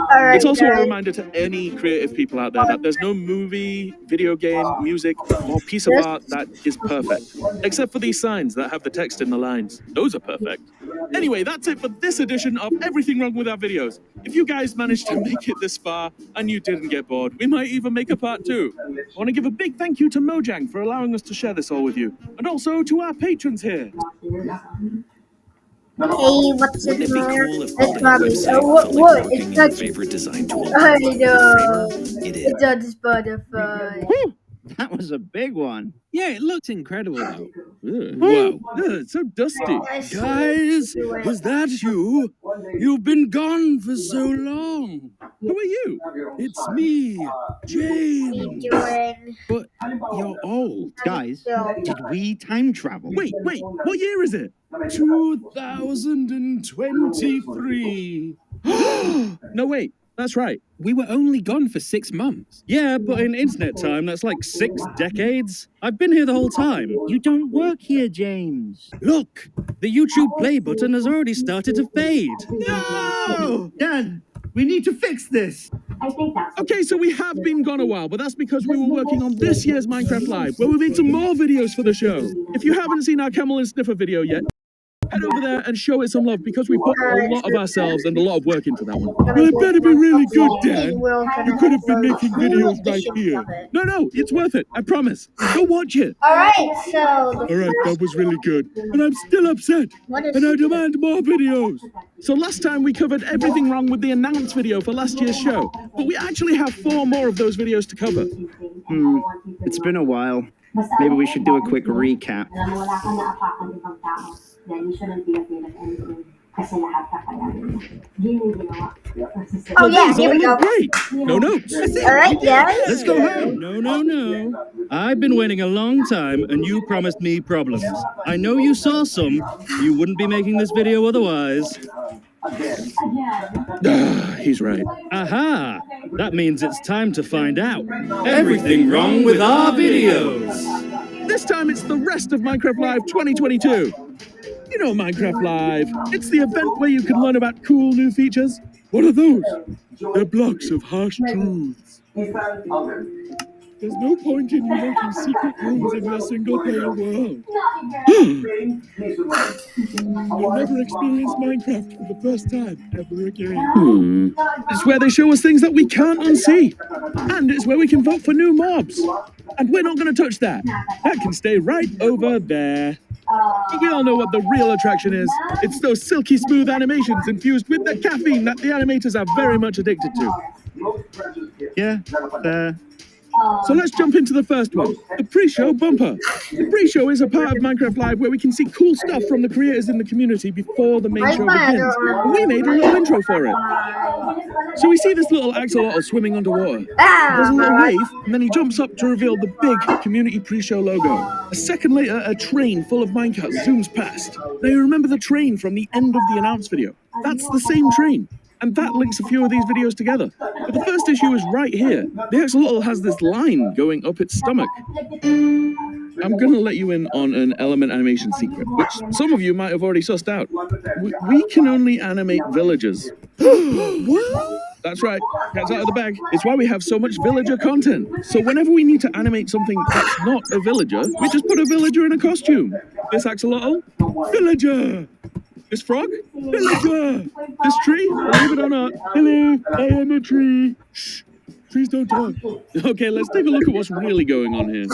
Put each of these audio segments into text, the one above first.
Alright, It's also a guys. reminder to any creative people out there that there's no movie, video game, music, or piece of art that is perfect. Except for these signs that have the text in the lines. Those are perfect. Anyway, that's it for this edition of Everything Wrong With Our Videos. If you guys managed to make it this far and you didn't get bored, we might even make a part 2. I want to give a big thank you to Mojang for allowing us to share this all with you. And also to our patrons here. Hey, what's Wouldn't it it be there? cool if It's building a Bobby. website Oh, what? felt like What? working It's in your such. favorite design tool? I know. It is. It's on Spotify. Whew, that was a big one. Yeah, it looks incredible though. Whoa. It's so dusty. Guys, is that you? You've been gone for so long. Who are you? It's me, James. Doing. But you're old. Guys, did we time travel? Wait, what year is it? 2023. No, wait, that's right. We were only gone for 6 months. Yeah, but in internet time, that's like 6 decades. I've been here the whole time. You don't work here, James. Look, the YouTube play button has already started to fade. No! Dad, we need to fix this. Okay, so we have been gone a while, but that's because we were working on this year's Minecraft Live, where we made some more videos for the show. If you haven't seen our Camel and Sniffer video yet, head over there and show it some love, because we put a lot of ourselves and a lot of work into that one. Well, it better be really good, Dad. You could have been making videos right here. No, it's worth it, I promise. Go watch it. Alright, so. Alright, that was really good, but I'm still upset, and I demand more videos. So last time we covered everything wrong with the announced video for last year's show, but we actually have 4 more of those videos to cover. It's been a while. Maybe we should do a quick recap. Oh yeah, here we go. Great. No notes. Alright, yes. Let's go home. No. I've been waiting a long time, and you promised me problems. I know you saw some. You wouldn't be making this video otherwise. He's right. Aha! That means it's time to find out. Everything wrong with our videos. This time it's the rest of Minecraft Live 2022. You know Minecraft Live. It's the event where you can learn about cool new features. What are those? They're blocks of harsh truths. There's no point in you making secret rooms in your single-player world. You'll never experience Minecraft for the first time ever again. It's where they show us things that we can't unsee. And it's where we can vote for new mobs. And we're not going to touch that. That can stay right over there. But we all know what the real attraction is. It's those silky smooth animations infused with the caffeine that the animators are very much addicted to. Yeah, So let's jump into the first one, the pre-show bumper. The pre-show is a part of Minecraft Live where we can see cool stuff from the creators in the community before the main show begins. And we made a little intro for it. So we see this little axolotl swimming underwater. There's a little wave, and then he jumps up to reveal the big community pre-show logo. A second later, a train full of minecarts zooms past. Now you remember the train from the end of the announced video. That's the same train. And that links a few of these videos together. But the first issue is right here. The axolotl has this line going up its stomach. I'm gonna let you in on an element animation secret, which some of you might have already sussed out. We can only animate villagers. What? That's right, cat's out of the bag. It's why we have so much villager content. So whenever we need to animate something that's not a villager, we just put a villager in a costume. This axolotl, villager. This frog? Villager! This tree? Believe it or not. Hello, I am a tree. Shh. Trees don't talk. Okay, let's take a look at what's really going on here.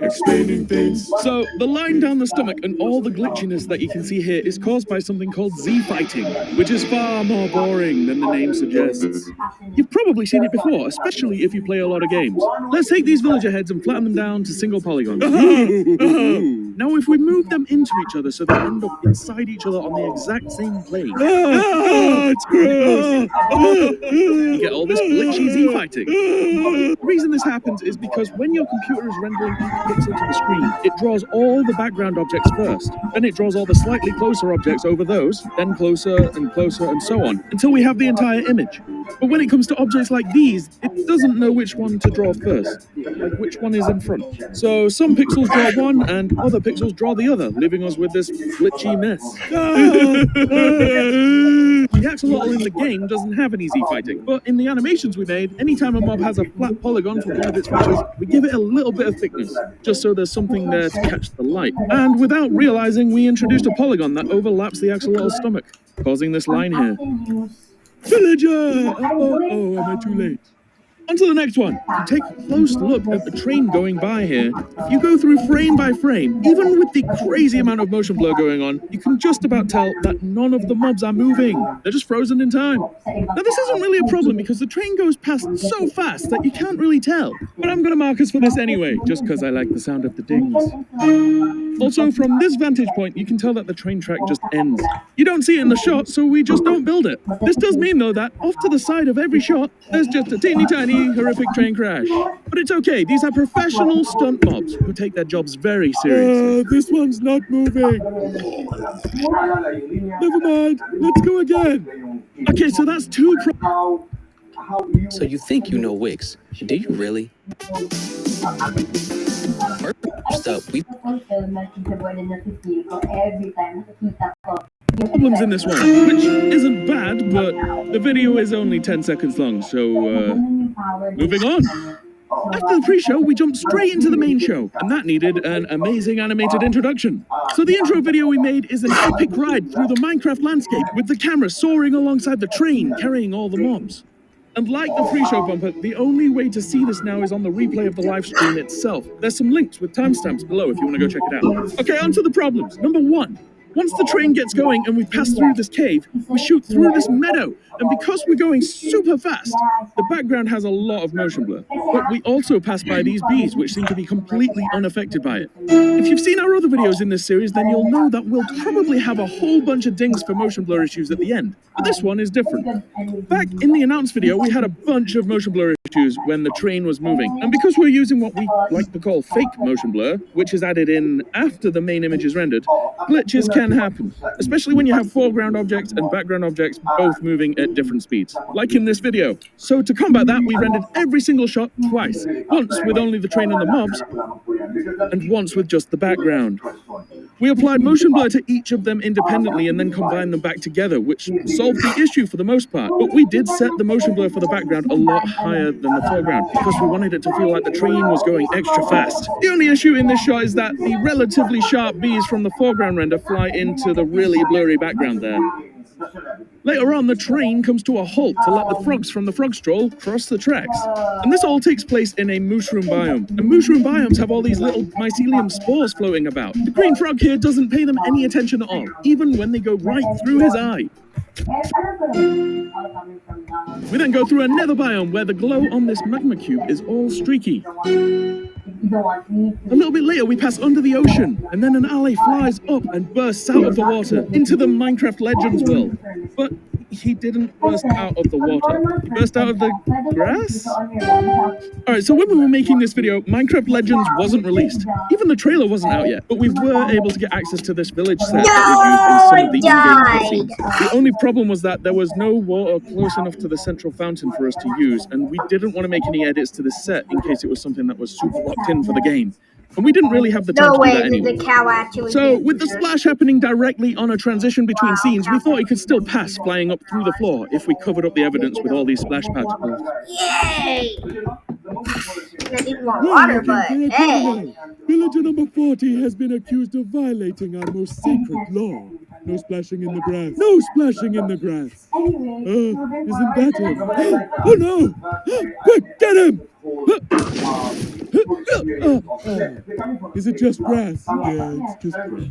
Explaining things. So, the line down the stomach and all the glitchiness that you can see here is caused by something called Z-fighting, which is far more boring than the name suggests. You've probably seen it before, especially if you play a lot of games. Let's take these villager heads and flatten them down to single polygons. Now, if we move them into each other so they end up inside each other on the exact same plane. It's gross! You get all this glitchy Z-fighting. The reason this happens is because when your computer is rendering each pixel to the screen, it draws all the background objects first. Then it draws all the slightly closer objects over those, then closer and closer and so on, until we have the entire image. But when it comes to objects like these, it doesn't know which one to draw first, like which one is in front. So some pixels draw one and other pixels draw the other, leaving us with this glitchy mess. The axolotl in the game doesn't have an easy fighting, but in the animations we made, anytime a mob has a flat polygon for one of its features, we give it a little bit of thickness, just so there's something there to catch the light. And without realizing, we introduced a polygon that overlaps the axolotl's stomach, causing this line here. Villager! Oh, am I too late? On to the next one. If you take a close look at the train going by here, if you go through frame by frame, even with the crazy amount of motion blur going on, you can just about tell that none of the mobs are moving. They're just frozen in time. Now this isn't really a problem because the train goes past so fast that you can't really tell. But I'm gonna mark us for this anyway, just because I like the sound of the dings. Also, from this vantage point, you can tell that the train track just ends. You don't see it in the shot, so we just don't build it. This does mean, though, that off to the side of every shot, there's just a teeny tiny horrific train crash. But it's okay, these are professional stunt mobs who take their jobs very seriously. This one's not moving. Never mind, let's go again. Okay, so that's two So you think you know Wix? Do you really? First up, we problems in this one, which isn't bad, but the video is only 10 seconds long, so moving on. After the pre-show, we jumped straight into the main show, and that needed an amazing animated introduction. So the intro video we made is an epic ride through the Minecraft landscape, with the camera soaring alongside the train, carrying all the mobs. And like the pre-show bumper, the only way to see this now is on the replay of the live stream itself. There's some links with timestamps below if you want to go check it out. Okay, on to the problems. Number one. Once the train gets going and we pass through this cave, we shoot through this meadow. And because we're going super fast, the background has a lot of motion blur. But we also pass by these bees, which seem to be completely unaffected by it. If you've seen our other videos in this series, then you'll know that we'll probably have a whole bunch of dings for motion blur issues at the end. But this one is different. Back in the announce video, we had a bunch of motion blur issues when the train was moving. And because we're using what we like to call fake motion blur, which is added in after the main image is rendered, glitches can happen, especially when you have foreground objects and background objects both moving at different speeds, like in this video. So to combat that, we rendered every single shot twice, once with only the train and the mobs, and once with just the background. We applied motion blur to each of them independently and then combined them back together, which solved the issue for the most part. But we did set the motion blur for the background a lot higher than the foreground, because we wanted it to feel like the train was going extra fast. The only issue in this shot is that the relatively sharp bees from the foreground render fly into the really blurry background there. Later on, the train comes to a halt to let the frogs from the frog stroll cross the tracks. And this all takes place in a mushroom biome. And mushroom biomes have all these little mycelium spores floating about. The green frog here doesn't pay them any attention at all, even when they go right through his eye. We then go through a nether biome where the glow on this magma cube is all streaky. A little bit later, we pass under the ocean, and then an alley flies up and bursts out of the water into the Minecraft Legends world. But he didn't burst out of the water. He burst out of the grass? Alright, so when we were making this video, Minecraft Legends wasn't released. Even the trailer wasn't out yet, but we were able to get access to this village set that was used in some of the in-game cutscenes. The only problem was that there was no water close enough to the central fountain for us to use, and we didn't want to make any edits to this set in case it was something that was super locked in for the game. And we didn't really have the time No to do way that did anyway. the cow actually So, get with the splash happening directly on a transition between scenes, we thought it could still pass flying up through the floor if we covered up the evidence with all these splash particles. Yay! I need more water, but hey. Villager number 40 has been accused of violating our most sacred law. No splashing in the grass. No splashing in the grass. Isn't that him? Oh no! Quick, get him! Is it just grass? Yeah, it's just grass.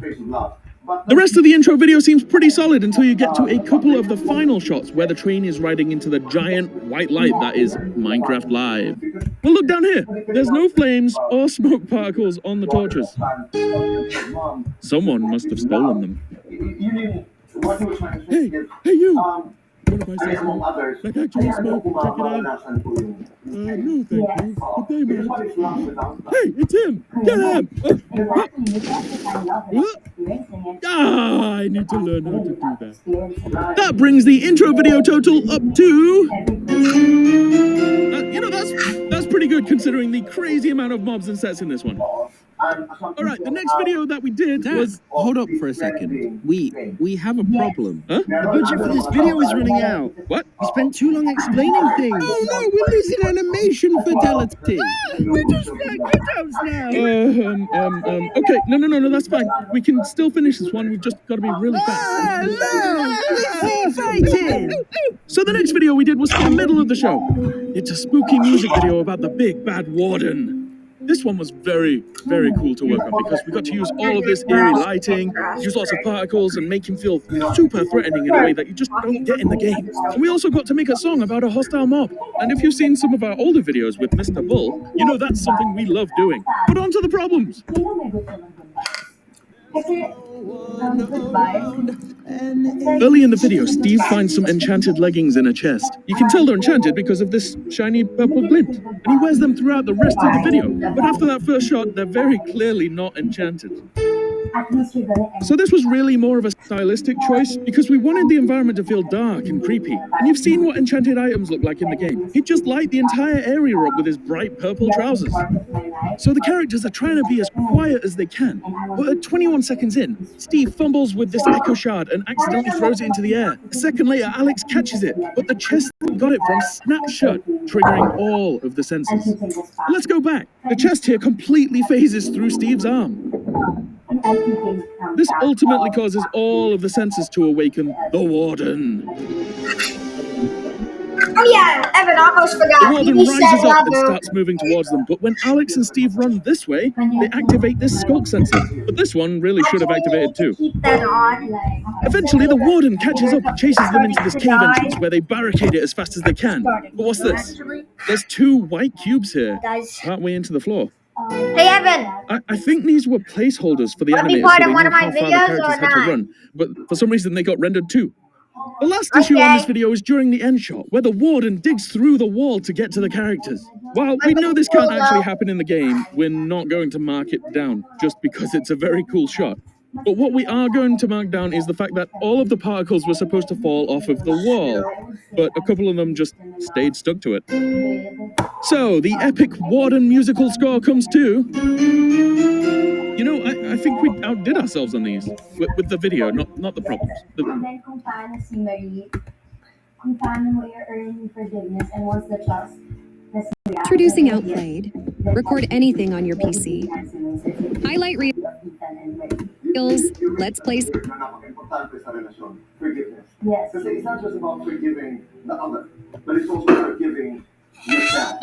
The rest of the intro video seems pretty solid until you get to a couple of the final shots where the train is riding into the giant white light that is Minecraft Live. Well, look down here. There's no flames or smoke particles on the torches. Someone must have stolen them. Hey you! What if I say so? Like actual smoke, check it out. No thank you, but they might. Hey, it's him! Get him! I need to learn how to do that. That brings the intro video total up to... that's pretty good considering the crazy amount of mobs and sets in this one. All right, the next video that we did was... Hold up for a second. We have a problem. Huh? The budget for this video is running out. What? We spent too long explaining things. Oh no, we're losing animation fidelity. We're just like cutouts now. Okay, no, that's fine. We can still finish this one. We've just got to be really fast. Let's see fighting. So the next video we did was for the middle of the show. It's a spooky music video about the big bad warden. This one was very, very cool to work on because we got to use all of this eerie lighting, use lots of particles, and make him feel super threatening in a way that you just don't get in the game. And we also got to make a song about a hostile mob. And if you've seen some of our older videos with Mr. Bull, you know that's something we love doing. But on to the problems. Early in the video, Steve finds some enchanted leggings in a chest. You can tell they're enchanted because of this shiny purple glint, and he wears them throughout the rest of the video. But after that first shot, they're very clearly not enchanted. So this was really more of a stylistic choice because we wanted the environment to feel dark and creepy. And you've seen what enchanted items look like in the game. He'd just light the entire area up with his bright purple trousers. So the characters are trying to be as quiet as they can. But at 21 seconds in, Steve fumbles with this echo shard and accidentally throws it into the air. A second later, Alex catches it, but the chest that got it from snaps shut, triggering all of the senses. Let's go back. The chest here completely phases through Steve's arm. This ultimately causes all of the senses to awaken the Warden. Oh yeah, Evan almost The forgot. Warden You said rises up and level. starts moving towards them, but when Alex and Steve run this way, they activate this skulk sensor. But this one really should have activated too. Keep that on. Eventually, the Warden catches up and chases them into this cave entrance where they barricade it as fast as they can. But what's this? There's two white cubes here, Guys. partway into the floor. Hey Evan. I think these were placeholders for the Wanna be animators part so of they one knew of my how far the videos characters or had to not? run, but for some reason they got rendered too. The last issue on this video is during the end shot, where the Warden digs through the wall to get to the characters. While we know this can't actually happen in the game, we're not going to mark it down, just because it's a very cool shot. But what we are going to mark down is the fact that all of the particles were supposed to fall off of the wall, but a couple of them just stayed stuck to it. So, the epic Warden musical score comes to... You know, I think we outdid ourselves on these, with the video, not the problems. And then kung paano si Marie, kung paano mo i-earn forgiveness and once the trust, Introducing Outplayed. Record anything on your PC. Highlight reels, let's play. Yes. Because it's not just about forgiving the other, but it's also forgiving yourself.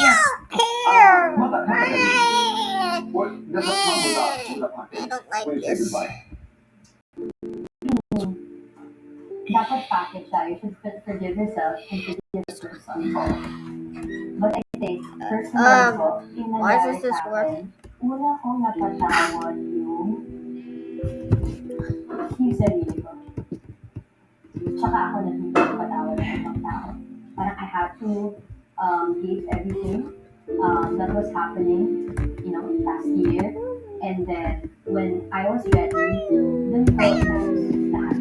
What does that come with a package? I don't like When you say this. goodbye. Dapat package siya. You should forgive yourself and forgive the person. But I think, personally po, yung why nangyari is this sa working? akin, una kong napatawad yung sarili ko. Tsaka ako nagpapatawad ng ibang tao. Parang I have to give everything that was happening, last year. And then, when I was ready, dun ko lahat.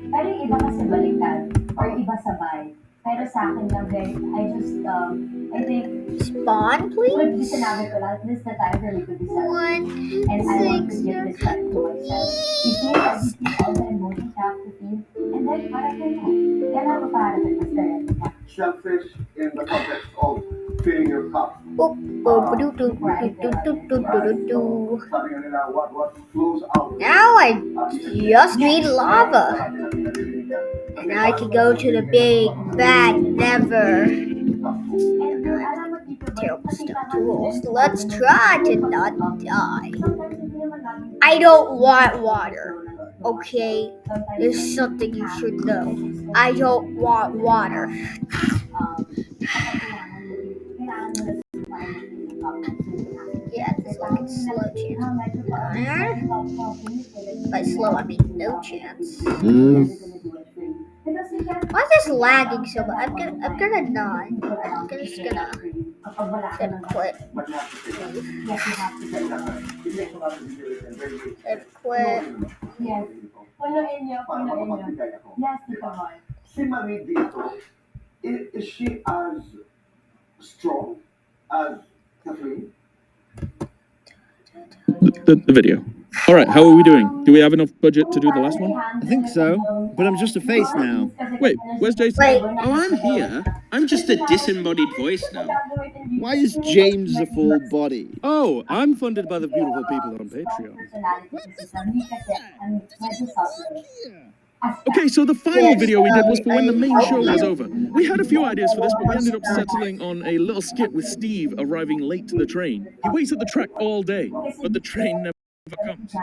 Pero yung iba kasi baliktad, or iba sabay. Pero sa akin na I think, Spawn, good please. sinabi ko lang, this is the time for me to be selfish. 1, And I want to 6, give this time to myself. You feel everything, all the emotions you have to feel, and then para kayo. Kaya napaparagod mas direct ka. Selfish in the context of filling your cup. Sabi nga nila, what flows out. Now I just need lava. And I can go to the big bad never. Terrible stuff tools. Let's try to not die. I don't want water. Okay? There's something you should know. I don't want water. Yeah, it's like it's slow chance. By slow, I mean no chance. Why is this lagging so much? I'm gonna not. I'm just gonna quit. Quit. Yes. Punuin niyo. Yes, Tito Boy. Si Marie dito, is she as strong as Catherine? The video. All right, how are we doing? Do we have enough budget to do the last one? I think so, but I'm just a face now. Wait, where's Jason? Wait. Oh, I'm here. I'm just a disembodied voice now. Why is James a full body? Oh, I'm funded by the beautiful people on Patreon. Okay, so the final video we did was for when the main show was over. We had a few ideas for this, but we ended up settling on a little skit with Steve arriving late to the train. He waits at the track all day, but the train never comes.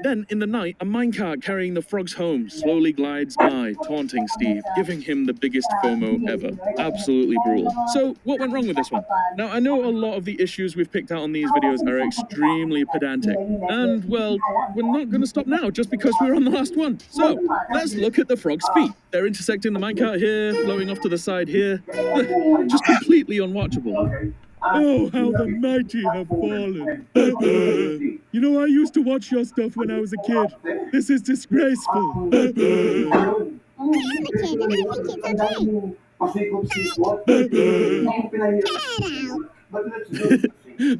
Then, in the night, a minecart carrying the frogs home slowly glides by, taunting Steve, giving him the biggest FOMO ever. Absolutely brutal. So, what went wrong with this one? Now, I know a lot of the issues we've picked out on these videos are extremely pedantic, and, well, we're not going to stop now just because we're on the last one. So, let's look at the frog's feet. They're intersecting the minecart here, flowing off to the side here. Just completely unwatchable. Oh, how the mighty have fallen. You know, I used to watch your stuff when I was a kid. This is disgraceful.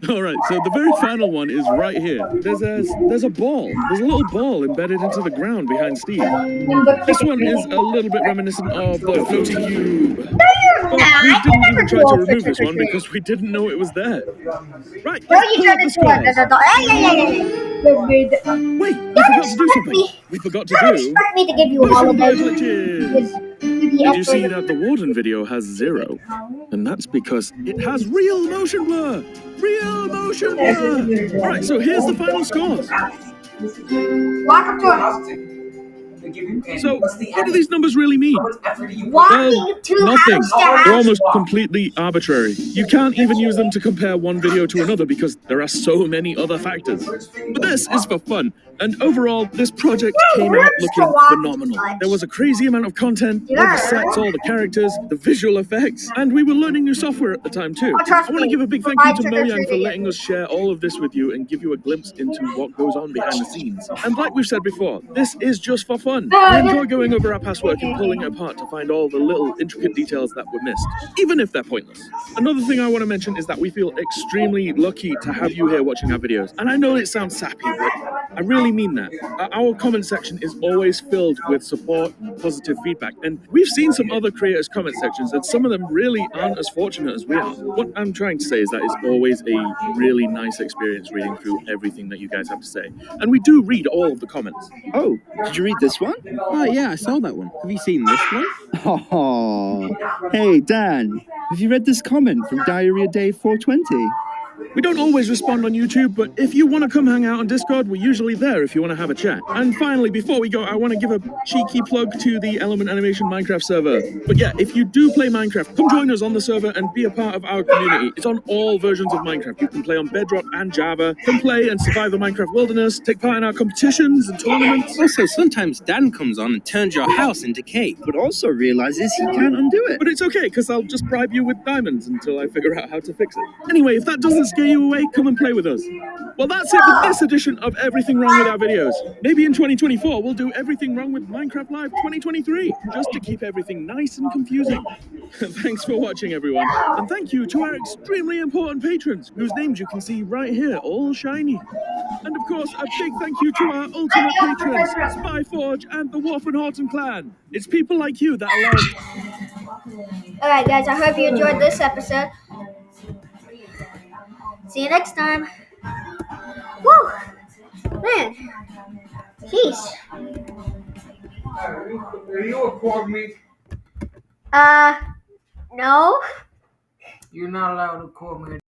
All right, so the very final one is right here. There's a ball. There's a little ball embedded into the ground behind Steve. This one is a little bit reminiscent of the floating cube. But we didn't even try to remove this one because we didn't know it was there. Right, let's pull up the scores. Wait, we forgot to do something. We forgot to do Expect me to give you all of motion those. glitches. Did you see that the Warden video has 0? And that's because it has real motion blur! Real motion blur! Alright, so here's the final scores. Welcome to So, what do these numbers really mean? walking Well, to nothing. house to They're house. almost completely arbitrary. You can't even use them to compare one video to another because there are so many other factors. But this is for fun. And overall, this project came out looking phenomenal. There was a crazy amount of content, all the sets, all the characters, the visual effects, and we were learning new software at the time too. I want to give a big thank you to Mojang for letting us share all of this with you and give you a glimpse into what goes on behind the scenes. And like we've said before, this is just for fun. We enjoy going over our past work and pulling it apart to find all the little intricate details that were missed, even if they're pointless. Another thing I want to mention is that we feel extremely lucky to have you here watching our videos. And I know it sounds sappy, but I really mean that. Our comment section is always filled with support and positive feedback. And we've seen some other creators' comment sections, and some of them really aren't as fortunate as we are. What I'm trying to say is that it's always a really nice experience reading through everything that you guys have to say. And we do read all of the comments. Oh, did you read this one? Oh, yeah, I saw that one. Have you seen this one? Oh, hey, Dan, have you read this comment from Diarrhea Day 420? We don't always respond on YouTube, but if you want to come hang out on Discord, we're usually there if you want to have a chat. And finally, before we go, I want to give a cheeky plug to the Element Animation Minecraft server. But yeah, if you do play Minecraft, come join us on the server and be a part of our community. It's on all versions of Minecraft. You can play on Bedrock and Java. Come play and survive the Minecraft wilderness, take part in our competitions and tournaments. Also, sometimes Dan comes on and turns your house into cake. But also realizes he can't undo it. But it's okay, because I'll just bribe you with diamonds until I figure out how to fix it. Anyway, if that doesn't scare you away, come and play with us. Well, that's it for this edition of Everything Wrong With Our Videos. Maybe in 2024, we'll do Everything Wrong With Minecraft Live 2023, just to keep everything nice and confusing. Thanks for watching, everyone. And thank you to our extremely important patrons, whose names you can see right here, all shiny. And of course, a big thank you to our ultimate patrons, Spyforge and the Wolfenhorten clan. It's people like you that allow... Alright guys, I hope you enjoyed this episode. See you next time. Woo! Man. Jeez. Are you a corn meat? No. You're not allowed to call me